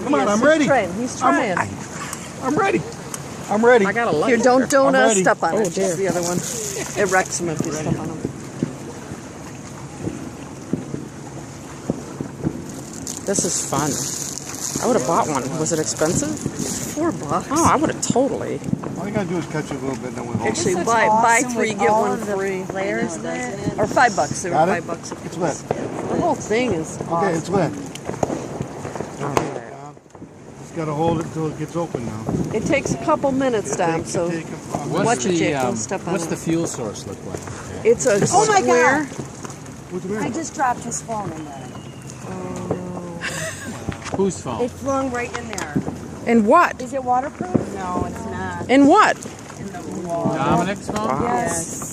Come on, I'm ready. He's trying. I'm ready. I'm ready. I got a light. Here, don't step on it. Just the other one. It wrecks him if you step on him. This is fun. I would have bought one. Was it expensive? $4. Oh, I would have totally. All you gotta do is catch it a little bit, then we'll hold it. Actually, buy 3, get 1 free. Layers there. Or $5. They were $5. It's wet. The whole thing is awesome. Okay, it's wet. Just gotta hold it until it gets open now. It takes a couple minutes, Dom, so watch it, Jake. Don't step on it. What's the fuel source look like? It's a square. What's the matter? I just dropped his phone in there. Whose phone? It flung right in there. In what? Is it waterproof? No, it's not. In what? In the wall. Dominic's phone? Yes.